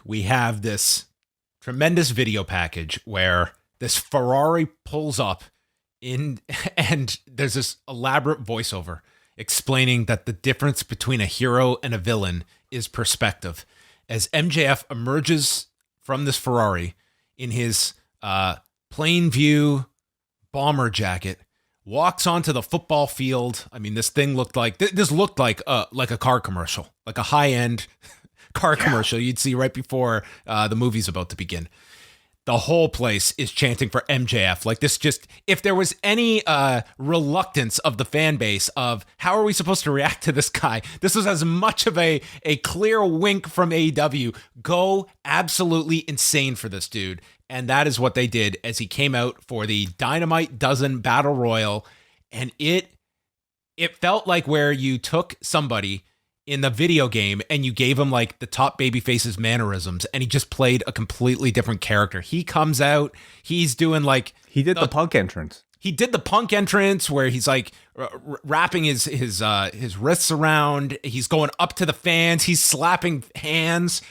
we have this tremendous video package where this Ferrari pulls up in, and there's this elaborate voiceover explaining that the difference between a hero and a villain is perspective. As MJF emerges from this Ferrari in his plain view bomber jacket, walks onto the football field. I mean, this thing looked like a car commercial, like a high-end car commercial you'd see right before the movie's about to begin. The whole place is chanting for MJF. Like this, just if there was any reluctance of the fan base of how are we supposed to react to this guy, this was as much of a clear wink from AEW. Go absolutely insane for this dude. And that is what they did as he came out for the Dynamite Dozen Battle Royal. And it felt like where you took somebody in the video game and you gave him like the top babyface's mannerisms and he just played a completely different character. He comes out, he's doing like... He did the punk entrance. He did the punk entrance where he's like wrapping his wrists around. He's going up to the fans. He's slapping hands.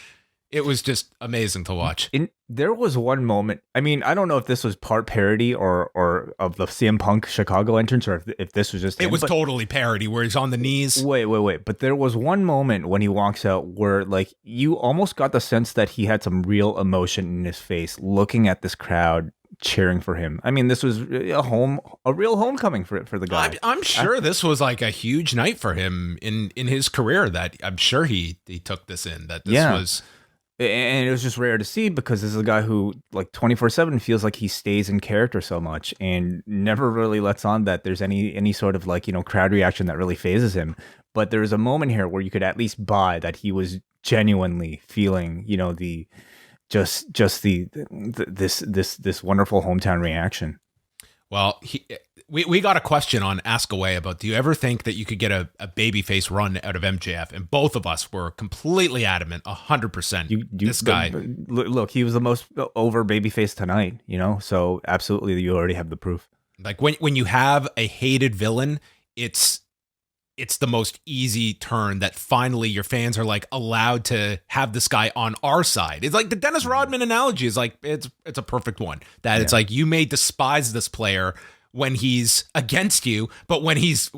It was just amazing to watch. There was one moment. I mean, I don't know if this was part parody or of the CM Punk Chicago entrance, or if this was just. It was totally parody where he's on the knees. Wait. But there was one moment when he walks out where, like, you almost got the sense that he had some real emotion in his face, looking at this crowd cheering for him. I mean, this was a real homecoming for the guy. I'm sure this was like a huge night for him in his career. That I'm sure he took this in. That this was. And it was just rare to see because this is a guy who, like, 24/7 feels like he stays in character so much and never really lets on that there's any sort of, like, crowd reaction that really phases him. But there was a moment here where you could at least buy that he was genuinely feeling, this wonderful hometown reaction. Well, we got a question on Ask Away about, do you ever think that you could get a babyface run out of MJF? And both of us were completely adamant, 100%. This guy. Look, he was the most over babyface tonight, so absolutely you already have the proof. Like when you have a hated villain, it's the most easy turn that finally your fans are like allowed to have this guy on our side. It's like the Dennis Rodman analogy is like, it's a perfect one. That it's like you may despise this player when he's against you, but when he's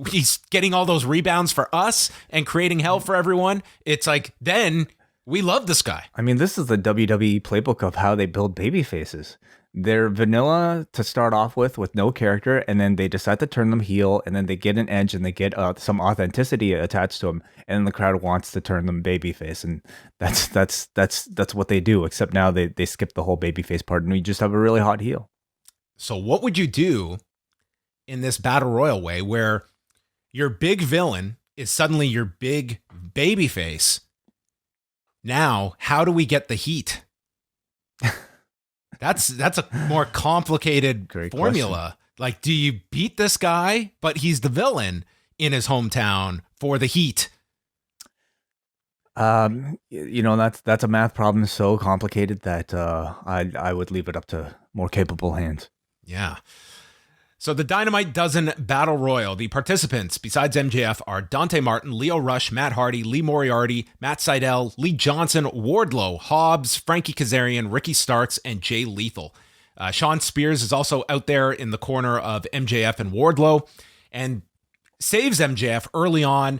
getting all those rebounds for us and creating hell for everyone, it's like, then we love this guy. I mean, this is the WWE playbook of how they build baby faces. They're vanilla to start off with no character, and then they decide to turn them heel, and then they get an edge and they get some authenticity attached to them, and then the crowd wants to turn them babyface, and that's what they do. Except now they skip the whole babyface part, and we just have a really hot heel. So what would you do in this battle royal way where your big villain is suddenly your big babyface? Now, how do we get the heat? That's a more complicated formula. Question. Like, do you beat this guy, but he's the villain in his hometown for the heat? That's a math problem so complicated that I would leave it up to more capable hands. Yeah. So the Dynamite Dozen Battle Royal, the participants besides MJF are Dante Martin, Lio Rush, Matt Hardy, Lee Moriarty, Matt Sydal, Lee Johnson, Wardlow, Hobbs, Frankie Kazarian, Ricky Starks, and Jay Lethal. Sean Spears is also out there in the corner of MJF and Wardlow and saves MJF early on.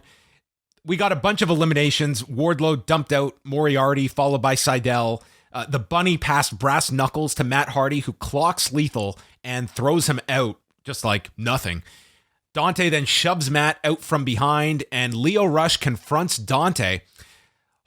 We got a bunch of eliminations. Wardlow dumped out Moriarty, followed by Sydal. The bunny passed brass knuckles to Matt Hardy, who clocks Lethal and throws him out just like nothing. Dante then shoves Matt out from behind, and Lio Rush confronts Dante.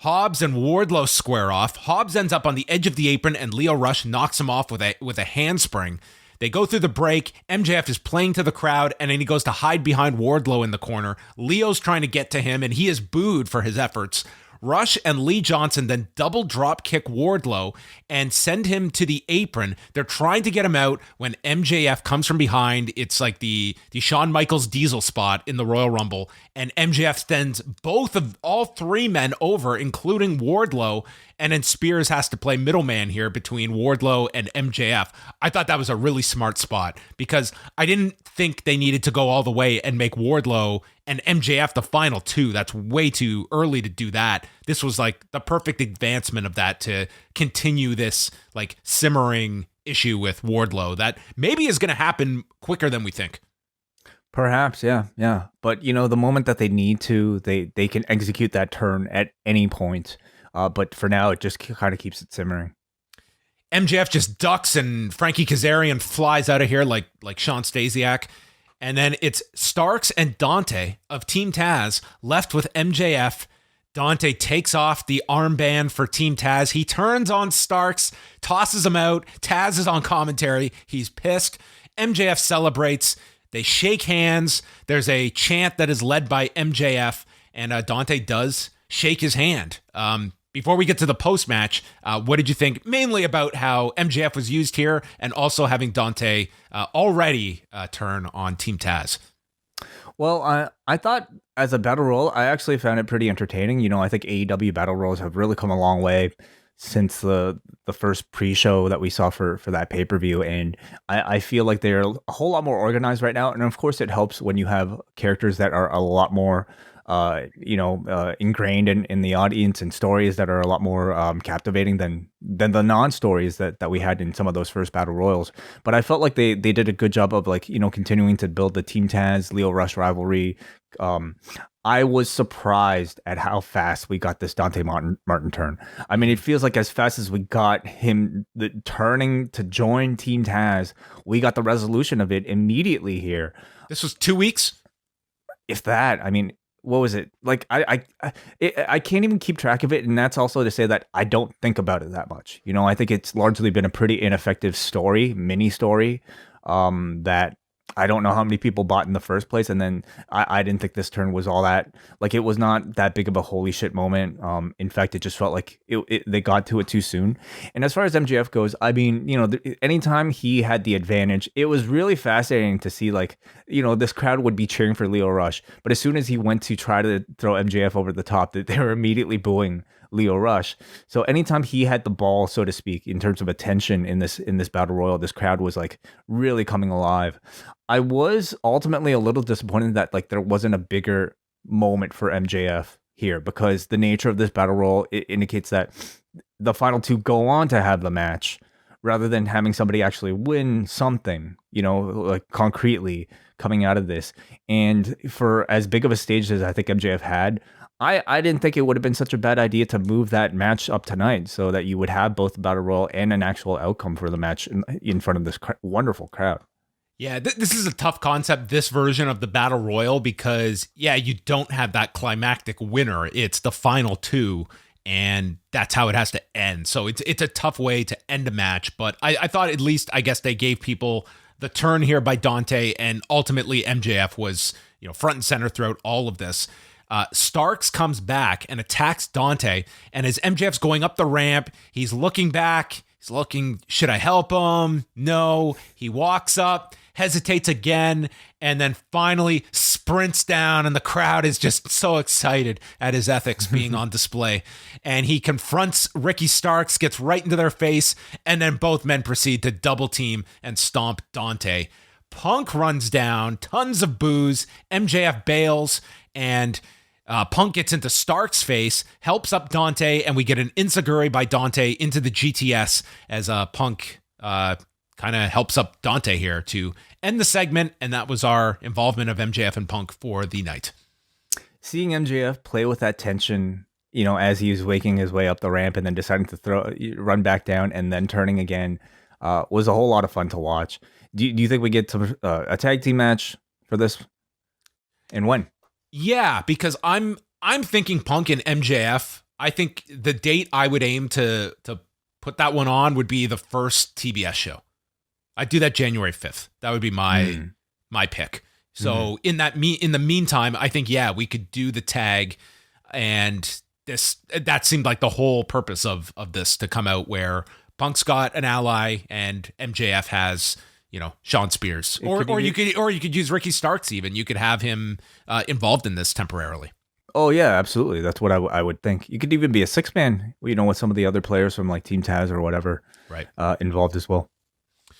Hobbs and Wardlow square off. Hobbs ends up on the edge of the apron, and Lio Rush knocks him off with a handspring. They go through the break. MJF is playing to the crowd, and then he goes to hide behind Wardlow in the corner. Leo's trying to get to him, and he is booed for his efforts. Rush and Lee Johnson then double drop kick Wardlow and send him to the apron. They're trying to get him out when MJF comes from behind. It's like the Shawn Michaels Diesel spot in the Royal Rumble, and MJF sends all three men over, including Wardlow, and then Spears has to play middleman here between Wardlow and MJF. I thought that was a really smart spot because I didn't think they needed to go all the way and make Wardlow and MJF the final two. That's way too early to do that. This was like the perfect advancement of that to continue this like simmering issue with Wardlow that maybe is going to happen quicker than we think. Perhaps, yeah. But the moment that they need to, they can execute that turn at any point. But for now, it just kind of keeps it simmering. MJF just ducks and Frankie Kazarian flies out of here like Sean Stasiak. And then it's Starks and Dante of Team Taz left with MJF. Dante takes off the armband for Team Taz. He turns on Starks, tosses him out. Taz is on commentary. He's pissed. MJF celebrates. They shake hands. There's a chant that is led by MJF, and Dante does shake his hand. Before we get to the post-match, what did you think mainly about how MJF was used here and also having Dante already turn on Team Taz? Well, I thought as a battle royal, I actually found it pretty entertaining. I think AEW battle royals have really come a long way since the first pre-show that we saw for that pay-per-view, and I feel like they're a whole lot more organized right now. And of course, it helps when you have characters that are a lot more ingrained in the audience and stories that are a lot more captivating than the non-stories that we had in some of those first battle royals. But I felt like they did a good job of continuing to build the Team Taz Lio Rush rivalry. I was surprised at how fast we got this Dante Martin turn. I mean, it feels like as fast as we got him turning to join Team Taz, we got the resolution of it immediately here. This was 2 weeks? If that, I mean, what was it? Like, I can't even keep track of it. And that's also to say that I don't think about it that much. I think it's largely been a pretty ineffective mini story, that I don't know how many people bought in the first place. And then I didn't think this turn was all that, like, it was not that big of a holy shit moment. In fact, it just felt like they got to it too soon. And as far as MJF goes, I mean, anytime he had the advantage, it was really fascinating to see, this crowd would be cheering for Lio Rush. But as soon as he went to try to throw MJF over the top, they were immediately booing Lio Rush. So anytime he had the ball, so to speak, in terms of attention in this battle royal, this crowd was really coming alive. I was ultimately a little disappointed that there wasn't a bigger moment for MJF here, because the nature of this battle royal, it indicates that the final two go on to have the match rather than having somebody actually win something, concretely coming out of this. And for as big of a stage as I think MJF had, I didn't think it would have been such a bad idea to move that match up tonight so that you would have both the battle royal and an actual outcome for the match in front of this wonderful crowd. Yeah, this is a tough concept, this version of the Battle Royal, because, you don't have that climactic winner. It's the final two, and that's how it has to end. So it's a tough way to end a match, but I thought at least, I guess they gave people the turn here by Dante, and ultimately MJF was, front and center throughout all of this. Starks comes back and attacks Dante, and as MJF's going up the ramp, he's looking back, should I help him? No. He walks up, hesitates again, and then finally sprints down, and the crowd is just so excited at his ethics being on display. And he confronts Ricky Starks, gets right into their face, and then both men proceed to double team and stomp Dante. Punk runs down, tons of boos, MJF bails, and Punk gets into Stark's face, helps up Dante, and we get an enziguri by Dante into the GTS as Punk kind of helps up Dante here to end the segment, and that was our involvement of MJF and Punk for the night. Seeing MJF play with that tension, as he was waking his way up the ramp and then deciding to run back down and then turning again, was a whole lot of fun to watch. Do you think we get to a tag team match for this, and when? Yeah, because I'm thinking Punk and MJF. I think the date I would aim to put that one on would be the first TBS show. I'd do that January 5th. That would be my pick. So in the meantime, I think we could do the tag, and that seemed like the whole purpose of this, to come out where Punk's got an ally and MJF has Sean Spears, or you could use Ricky Starks. Even you could have him involved in this temporarily. Oh yeah, absolutely. That's what I would think. You could even be a 6-man, with some of the other players from like Team Taz or whatever Right. involved as well.